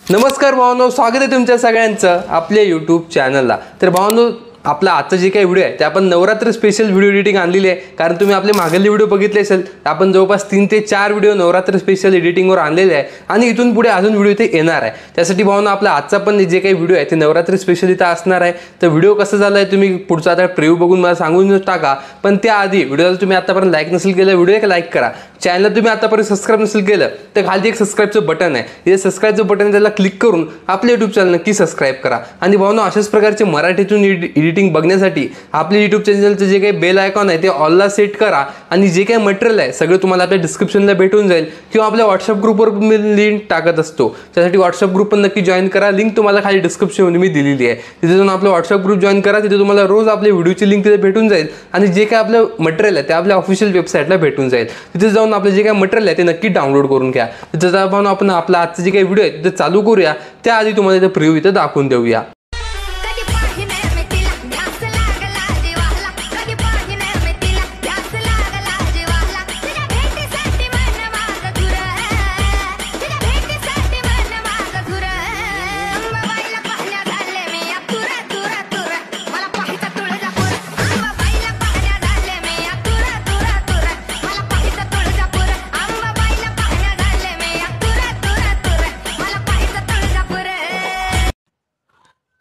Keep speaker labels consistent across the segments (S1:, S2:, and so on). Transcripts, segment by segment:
S1: नमस्कार भावांनो, स्वागत आहे तुमच्या सगळ्यांचं आपल्या यूट्यूब चॅनलला। तर भावांनो, आपला आजचा जे काही व्हिडिओ आहे ते आपण नवरात्र स्पेशल व्हिडिओ एडिटिंग आणलेली आहे। कारण तुम्ही आपले मागील व्हिडिओ बघितले असेल, आपण जवळपास 3 ते 4 व्हिडिओ नवरात्र स्पेशल एडिटिंगवर आणलेले आहे आणि इथून पुढे अजून व्हिडिओ इथे येणार आहे। त्यासाठी भावांनो, आपला आजचा पण जे काही व्हिडिओ आहे ते नवरात्र स्पेशल इथे असणार आहे। तर व्हिडिओ कसा झाला आहे तुम्ही पुढचा आता प्रिव्ह्यू बघून मला सांगून टाका। पण त्याआधी व्हिडिओला तुम्ही आतापर्यंत लाईक नसेल केलं, व्हिडिओ एक लाईक करा। चॅनलला तुम्ही आतापर्यंत सबस्क्राइब नसेल केलं तर खाली एक सबस्क्राइबचं बटन आहे, हे सबस्क्राइबचं बटन त्याला क्लिक करून आपले यूट्यूब चॅनल नक्की सबस्क्राइब करा। आणि भावांनो, अशाच प्रकारचे मराठीतून एडिटिंग बघण्यासाठी आपले यूट्यूब चॅनलचं जे काही बेल आयकॉन आहे ते ऑलला सेट करा। आणि जे काही मटेरियल आहे सगळं तुम्हाला आपल्या डिस्क्रिप्शनला भेटून जाईल किंवा आपल्या व्हॉट्सअप ग्रुपवर मी लिंक टाकत असतो, त्यासाठी व्हॉट्सअप ग्रुप पण नक्की जॉईन करा। लिंक तुम्हाला खाली डिस्क्रिप्शनमध्ये मी दिलेली आहे, तिथे जाऊन आपलं व्हॉट्सअप ग्रुप जॉईन करा। तिथे तुम्हाला रोज आपले व्हिडिओची लिंक तिथे भेटून जाईल आणि जे काही आपलं मटेरियल आहे ते आपल्या ऑफिशियल वेबसाईटला भेटून जाईल। तिथे जाऊन आपलं जे काही मटेरियल आहे ते नक्की डाउनलोड करून घ्या। तिथे जाऊन आपण आपला आजचा जे काही व्हिडिओ आहे ते चालू करूया। त्याआधी तुम्हाला इथे प्रिव्ह्यू इथे दाखवून देऊया।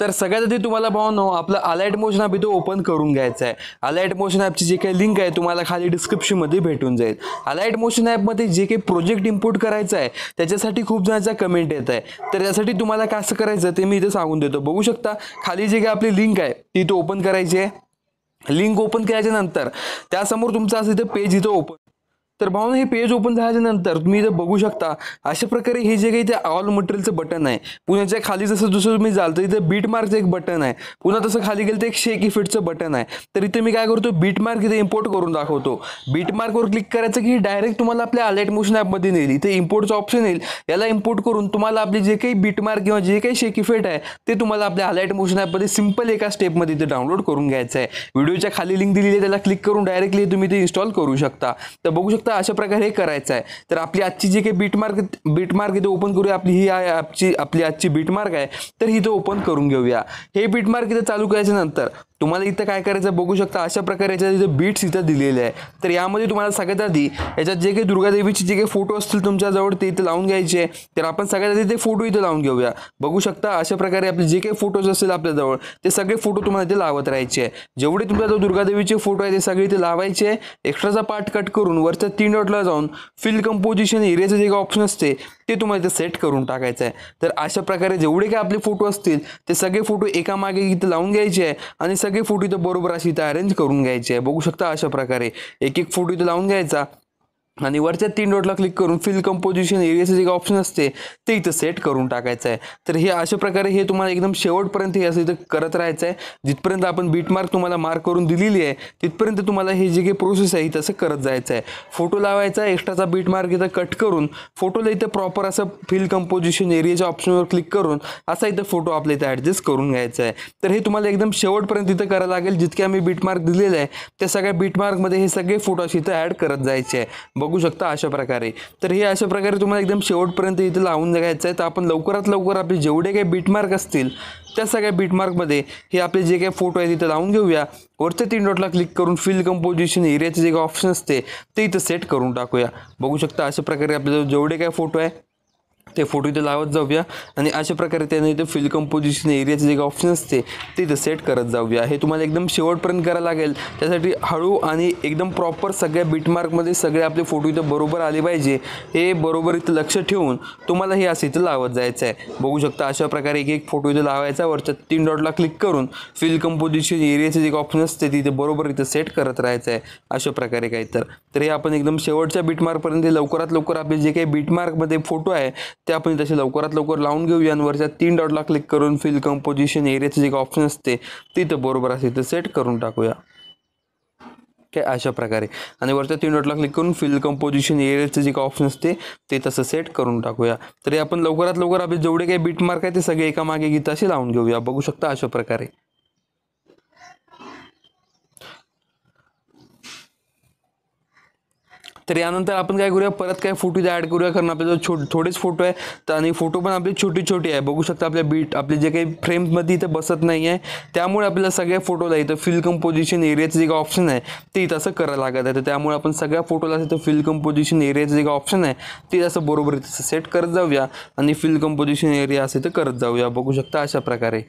S1: तर सगळ्यात आधी तुम्हाला भावांनो आपलं अलाइट मोशन ॲप इथे ओपन करून घ्यायचं आहे। अलाइट मोशन ॲपची जी काही लिंक आहे तुम्हाला खाली डिस्क्रिप्शनमध्ये भेटून जाईल। अलाइट मोशन ॲपमध्ये जे काही प्रोजेक्ट इम्पोर्ट करायचा आहे त्याच्यासाठी खूप जणांचा कमेंट येत आहे। तर त्यासाठी तुम्हाला कसं करायचं ते मी इथे सांगून देतो। बघू शकता खाली जे काही आपली लिंक आहे ती इथे ओपन करायची आहे। लिंक ओपन केल्याच्या नंतर त्यासमोर तुमचं असं इथे पेज इथे ओपन। तर भावना हे पेज ओपन झाल्यानंतर तुम्ही इथे बघू शकता अशा प्रकारे हे जे काही ते ऑल मटेरियलचं बटन आहे, पुण्याच्या खाली जसं दुसरं तुम्ही जाल तर इथे बीट मार्कचं एक बटन आहे, पुन्हा तसं खाली गेलं तर एक शेक इफेक्टचं बटन आहे। तर इथे मी काय करतो, बीट मार्क इथे इम्पोर्ट करून दाखवतो। बीट मार्कवर क्लिक करायचं की डायरेक्ट तुम्हाला आपल्या अलाइट मोशन ॲपमध्ये नेईल। इथे इम्पोर्टचं ऑप्शन येईल, याला इम्पोर्ट करून तुम्हाला आपले जे काही बीट मार्क किंवा जे काही शेक इफेक्ट आहे ते तुम्हाला आपल्या अलाइट मोशन ॲपमध्ये सिंपल एका स्टेपमध्ये इथे डाउनलोड करून घ्यायचं आहे। व्हिडिओच्या खाली लिंक दिलेली आहे, त्याला क्लिक करून डायरेक्टली तुम्ही ते इन्स्टॉल करू शकता। तर बघू शकता अशा प्रकारे करायचं आहे। तर आपली आजची जे काही बीट मार्क इथे ओपन करूया। आपली ही आपली आजची बीट मार्क आहे, तर ही इथे ओपन करून घेऊया। हे बीट मार्क इथे चालू करायच्या नंतर तुम्हाला इथं काय करायचं बघू शकता अशा प्रकारे याच्यात इथे बीट्स इथं दिलेले आहे। तर यामध्ये तुम्हाला सगळ्यात आधी याच्यात जे काही दुर्गादेवीचे जे काही फोटो असतील तुमच्याजवळ ते इथे लावून घ्यायचे। तर आपण सगळ्यात आधी ते फोटो इथे लावून घेऊया। बघू शकता अशा प्रकारे आपले जे काही फोटोज असतील आपल्याजवळ ते सगळे फोटो तुम्हाला इथे लावत राहायचे आहे। जेवढे तुमच्याजवळ दुर्गादेवीचे फोटो आहे ते सगळे इथे लावायचे। एक्स्ट्राचा पार्ट कट करून वरच्या 3 डॉटला जाऊन फिल कंपोजिशन एरियाचं जे काही ऑप्शन असते ते तुम्हाला इथे सेट करून टाकायचं आहे। तर अशा प्रकारे जेवढे काही आपले फोटो असतील ते सगळे फोटो एका मागे इथे लावून घ्यायचे आहे आणि सगळे फोटो इथे बरोबर अशी इथे अरेंज करून घ्यायचे आहे। बघू शकता अशा प्रकारे एक एक फोटो इथे लावून घ्यायचा आणि वरच्या 3 डॉटला क्लिक करून फिल कंपोजिशन एरियाचं जे ऑप्शन असते ते इथं सेट करून टाकायचं आहे। तर हे अशा प्रकारे हे तुम्हाला एकदम शेवटपर्यंत हे असं इथं करत राहायचं आहे। जिथपर्यंत आपण बीट मार्क तुम्हाला मार्क करून दिलेली आहे तिथपर्यंत तुम्हाला हे जे काही प्रोसेस आहे तसं करत जायचं आहे। फोटो लावायचा, एक्स्ट्राचा बीट मार्क इथं कट करून फोटोला इथं प्रॉपर असं फिल कंपोजिशन एरियाच्या ऑप्शनवर क्लिक करून असा इथं फोटो आपल्या इथं ॲडजस्ट करून घ्यायचा आहे। तर हे तुम्हाला एकदम शेवटपर्यंत इथं करायला लागेल। जितके आम्ही बीट मार्क दिलेले आहे त्या सगळ्या बीट मार्कमध्ये हे सगळे फोटो असे इथं ॲड करत जायचे आहे। बघू शकता अशा प्रकारे। तर हे अशा प्रकारे तुम्हाला एकदम शेवटपर्यंत इथे लावून घ्यायचं आहे। तर आपण लवकरात लवकर आपले जेवढे काही बीट मार्क असतील त्या सगळ्या बीट मार्कमध्ये हे आपले जे काही फोटो आहे तिथे लावून घेऊया। वरच्या 3 डॉटला क्लिक करून फिल कंपोजिशन एरियाचे जे काही ऑप्शन असते ते इथं सेट करून टाकूया। बघू शकता अशा प्रकारे आपल्याला जेवढे काही फोटो आहे ते फोटो इथे लावत जाऊया आणि अशा प्रकारे त्याने इथे फिल कंपोजिशन एरियाचे जे ऑप्शन असते ते इथं सेट करत जाऊया। हे तुम्हाला एकदम शेवटपर्यंत करायला लागेल। त्यासाठी हळू आणि एकदम प्रॉपर सगळ्या बीटमार्कमध्ये सगळे आपले फोटो इथं बरोबर आले पाहिजे, हे बरोबर इथं लक्ष ठेवून तुम्हाला हे असं इथं लावत जायचं आहे। बघू शकता अशा प्रकारे एक एक फोटो इथं लावायचा, वरच्या 3 डॉटला क्लिक करून फिल कंपोजिशन एरियाचे जे ऑप्शन असते ते इथे बरोबर इथं सेट करत राहायचं आहे अशा प्रकारे काही। तर हे आपण एकदम शेवटच्या बीटमार्कपर्यंत लवकरात लवकर आपले जे काही बीटमार्कमध्ये फोटो आहे ते आपण तसे लवकरात लवकर लावून घेऊया आणि वरच्या 3 डॉटला क्लिक करून फिल कंपोजिशन एरियाचे जे ऑप्शन असते तिथं बरोबर असे इथं सेट करून टाकूया काय अशा प्रकारे। आणि वरच्या 3 डॉटला क्लिक करून फिल कंपोजिशन एरियाचे जे ऑप्शन असते ते तसं सेट करून टाकूया। तरी आपण लवकरात लवकर आपले जेवढे काही बीटमार्क आहे ते सगळे एका मागे गीत असे लावून घेऊया। बघू शकता अशा प्रकारे। तर यानंतर आपण काय करूया, परत काय फोटो इथे ॲड करूया, कारण आपल्याला थोडेच फोटो आहे तर आणि फोटो पण आपले छोटी छोटी आहे. बघू शकता आपल्या आपले जे काही फ्रेम्समध्ये इथं बसत नाही आहे, त्यामुळे आपल्याला सगळ्या फोटोला इथं फिल कंपोजिशन एरियाचं जे काही ऑप्शन आहे ते इथं असं करायला लागत आहे. तर त्यामुळे आपण सगळ्या फोटोला इथं फिल कंपोजिशन एरियाचं जे काही ऑप्शन आहे ते असं बरोबर इथं सेट करत जाऊया आणि फिल कंपोजिशन एरिया असं इथं करत जाऊया. बघू शकता अशा प्रकारे.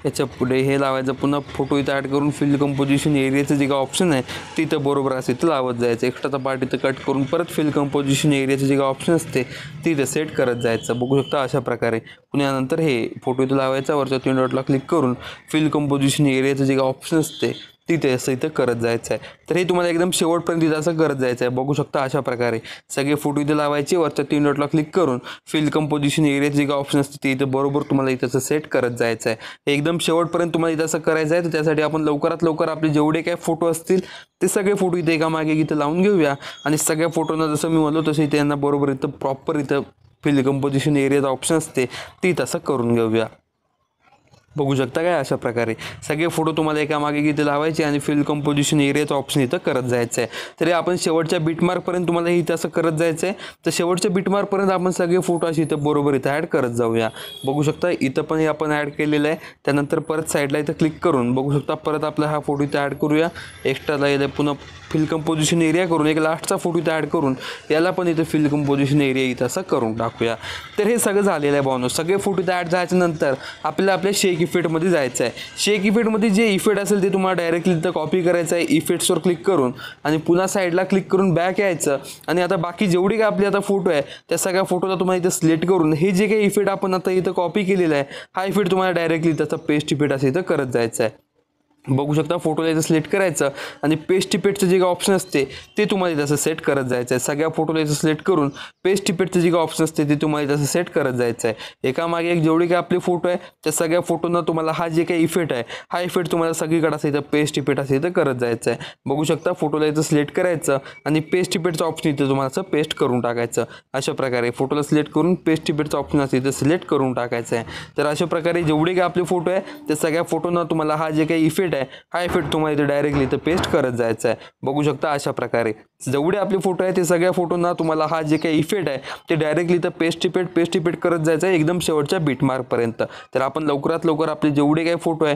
S1: याच्या पुढे हे लावायचं, पुन्हा फोटो इथं ॲड करून फिल कंपोजिशन एरियाचं जे काही ऑप्शन आहे तिथं बरोबर असं इथं लावत जायचं. एक्स्ट्राचा पार्ट इथं कट करून परत फिल कंपोजिशन एरियाचं जे काही ऑप्शन असते तिथं सेट करत जायचं. बघू शकता अशा प्रकारे. पुन्हा नंतर हे फोटो इथं लावायचा, वरच्या 3 डॉटला क्लिक करून फिल कंपोजिशन एरियाचं जे काही ऑप्शन असते तिथे असं इथं करत जायचं आहे. तर हे तुम्हाला एकदम शेवटपर्यंत इथं असं करत जायचं आहे. बघू शकता अशा प्रकारे सगळे फोटो इथं लावायचे, वरच्या 3 डॉटला क्लिक करून फिल कंपोजिशन एरियाचे जे काही ऑप्शन असते ते इथं बरोबर तुम्हाला इथं सेट करत जायचं आहे. हे एकदम शेवटपर्यंत तुम्हाला इथं असं करायचं आहे. तर त्यासाठी आपण लवकरात लवकर आपले जेवढे काय फोटो असतील ते सगळे फोटो इथे एकामागे इथं लावून घेऊया आणि सगळ्या फोटोंना जसं मी म्हणलो तसं इथे यांना बरोबर इथं प्रॉपर इथं फिल कंपोजिशन एरियाचं ऑप्शन असते ते तसं करून घेऊया. बघू शकता काय अशा प्रकारे सगळे फोटो तुम्हाला एकामागे इथे लावायचे आणि फिल कंपोजिशन एरियाचं ऑप्शन इथं करत जायचं आहे. तरी आपण शेवटच्या बिटमार्कपर्यंत तुम्हाला इथं असं करत जायचं आहे. तर शेवटच्या बिटमार्कपर्यंत आपण सगळे फोटो असे इथं बरोबर इथं ॲड करत जाऊया. बघू शकता इथं पण हे आपण ॲड केलेलं आहे. त्यानंतर परत साईडला इथं क्लिक करून बघू शकता परत आपला हा फोटो इथं ॲड करूया. एक्स्ट्राला याला पुन्हा फिल कंपोजिशन एरिया करून एक लास्टचा फोटो इथं ॲड करून याला पण इथं फिल कंपोजिशन एरिया इथं असं करून टाकूया. तर हे सगळं झालेलं आहे भावनो. सगळे फोटो इथं ॲड झाल्याच्यानंतर आपल्याला आपल्या शेक इफेक्टमध्ये जायचं आहे. शेक इफेक्टमध्ये जे इफेक्ट असेल ते तुम्हाला डायरेक्टली इथं कॉपी करायचं आहे. इफेक्ट्सवर क्लिक करून आणि पुन्हा साईडला क्लिक करून बॅक यायचं आणि आता बाकी जेवढे काय आपले आता फोटो आहे त्या सगळ्या फोटोला तुम्हाला इथं सिलेक्ट करून हे जे काही इफेक्ट आपण आता इथं कॉपी केलेला आहे हा इफेक्ट तुम्हाला डायरेक्टली त्याचा पेस्ट इफेक्ट असं इथं करत जायचं आहे. बघू शकता फोटोला इथं सिलेक्ट करायचं आणि पेस्ट इफेक्टचं जे काही ऑप्शन असते ते तुम्हाला इथं असं सेट करत जायचं आहे. सगळ्या फोटोला इथं सिलेक्ट करून पेस्ट इफेक्टचं जे काही ऑप्शन असते ते तुम्हाला इथं असं सेट करत जायचं आहे. एकामागे एक जेवढे काही आपले फोटो आहे त्या सगळ्या फोटोंना तुम्हाला हा जे काही इफेक्ट आहे हा इफेक्ट तुम्हाला सगळीकडे असं इथं पेस्ट इफेक्ट असं इथं करत जायचं आहे. बघू शकता फोटोला इथं सिलेक्ट करायचं आणि पेस्ट इफेक्टचं ऑप्शन इथं तुम्हाला असं पेस्ट करून टाकायचं. अशा प्रकारे फोटोला सिलेक्ट करून पेस्ट इफेक्टचं ऑप्शन असं इथं सिलेक्ट करून टाकायचं आहे. तर अशा प्रकारे जेवढे काही आपले फोटो आहे त्या सगळ्या फोटोंना तुम्हाला हा जे काही इफेक्ट आहे हा इफेक्ट तुम्हाला इथे डायरेक्टली इथं पेस्ट करत जायचं आहे. बघू शकता अशा प्रकारे जेवढे आपले फोटो आहे ते सगळ्या फोटोंना तुम्हाला हा जे काही इफेक्ट आहे ते डायरेक्टली इथं पेस्ट इफेक्ट करत जायचं आहे एकदम शेवटच्या बिटमार्कपर्यंत. तर आपण लवकरात लवकर आपले जेवढे काही फोटो आहे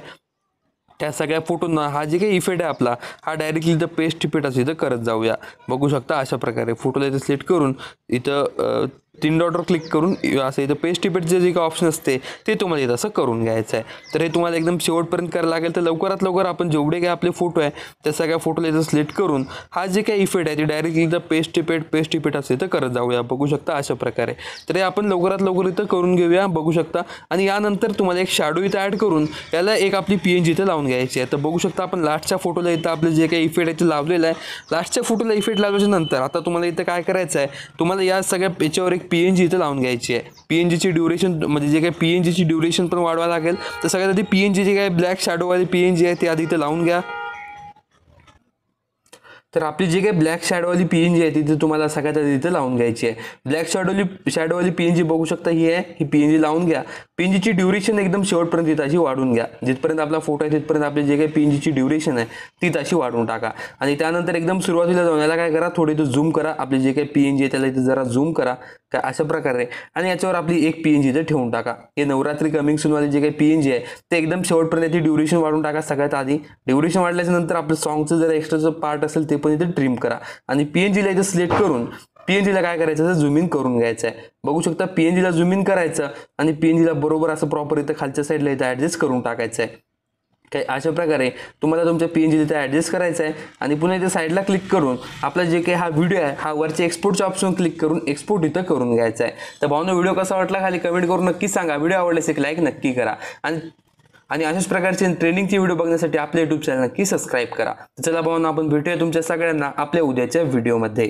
S1: त्या सगळ्या फोटोंना हा जे काही इफेक्ट आहे आपला हा डायरेक्टली इथं पेस्ट इफेक्ट असं इथं करत जाऊया. बघू शकता अशा प्रकारे फोटोला इथं सिलेक्ट करून इथं 3 डॉटवर क्लिक करून असं इथं पेस्ट इफेक्टचे जे काही ऑप्शन असते ते तुम्हाला इथं असं करून घ्यायचं आहे. तर हे तुम्हाला एकदम शेवटपर्यंत करायला लागेल. तर लवकरात लवकर आपण जेवढे काही आपले फोटो आहे त्या सगळ्या फोटोला इथं सिलेक्ट करून हा जे काही इफेक्ट आहे ते डायरेक्टली इथं पेस्ट इफेक्ट असं इथं करत जाऊया. बघू शकता अशा प्रकारे. तर हे आपण लवकरात लवकर इथं करून घेऊया. बघू शकता आणि यानंतर तुम्हाला एक शॅडो इथं ॲड करून याला एक आपली PNG इथं लावून घ्यायची आहे. तर बघू शकता आपण लास्टच्या फोटोला इथं आपलं जे काही इफेक्ट आहे ते लावलेलं आहे. लास्टच्या फोटोला इफेक्ट लावल्याच्या नंतर आता तुम्हाला इथं काय करायचं आहे, तुम्हाला या सगळ्या याच्यावर एक PNG इथं लावून घ्यायची आहे. PNGची ड्युरेशन म्हणजे जे काही PNGची ड्युरेशन पण वाढवायला लागेल. तर सगळ्यात आधी PNG जे काही ब्लॅक शॅडोवाली PNG आहे ते आधी इथं लावून घ्या. तर आपली जी काही ब्लॅक शॅडोवाली PNG आहे तिथे तुम्हाला सगळ्यात आधी इथं लावून घ्यायची आहे. ब्लॅक शॅडोवाली PNG बघू शकता ही आहे. ही PNG लावून घ्या. PNGची ड्युरेशन एकदम शेवटपर्यंत इथं अशी वाढून घ्या. जिथपर्यंत आपला फोटो आहे तिथपर्यंत आपली जे काही PNGची ड्युरेशन आहे ती तशी वाढवून टाका आणि त्यानंतर एकदम सुरुवातीला जाऊन याला काय करा, थोडं इथं झूम करा. आपली जे काही PNG आहे त्याला इथं जरा झूम करा काय अशा प्रकारे आणि याच्यावर आपली एक PNG इथं ठेवून टाका. हे नवरात्री कमिंग सूनवाली जे काही PNG आहे ते एकदम शेवटपर्यंत ती ड्युरेशन वाढवून टाका. सगळ्यात आधी ड्युरेशन वाढल्याच्या नंतर आपलं सॉंगचं जर एक्स्ट्राचं पार्ट असेल ते पण इथे ट्रिम करा आणि PNGला इथं सिलेक्ट करून PNGला काय करायचं तर झूम इन करून घ्यायचं आहे. बघू शकता PNGला झूम इन करायचं आणि PNGला बरोबर असं प्रॉपर इथं खालच्या साईडला इथं ॲडजस्ट करून टाकायचं आहे. काय अशा प्रकारे तुम्हाला तुमच्या PNG इथं ॲडजस्ट करायचं आहे आणि पुन्हा इथे साईडला क्लिक करून आपला जे काही हा व्हिडिओ आहे हा वरच्या एक्सपोर्टच्या ऑप्शन क्लिक करून एक्सपोर्ट इथं करून घ्यायचा आहे. तर भावना व्हिडिओ कसा वाटला खाली कमेंट करून नक्की सांगा. व्हिडिओ आवडल्यास एक लाईक नक्की करा आणि अशाच प्रकारचे ट्रेनिंगचे व्हिडिओ बघण्यासाठी आपल्या YouTube चॅनल नक्की सबस्क्राईब करा. चला भावना आपण भेटूया तुमच्या सगळ्यांना आपल्या उद्याच्या व्हिडिओमध्ये.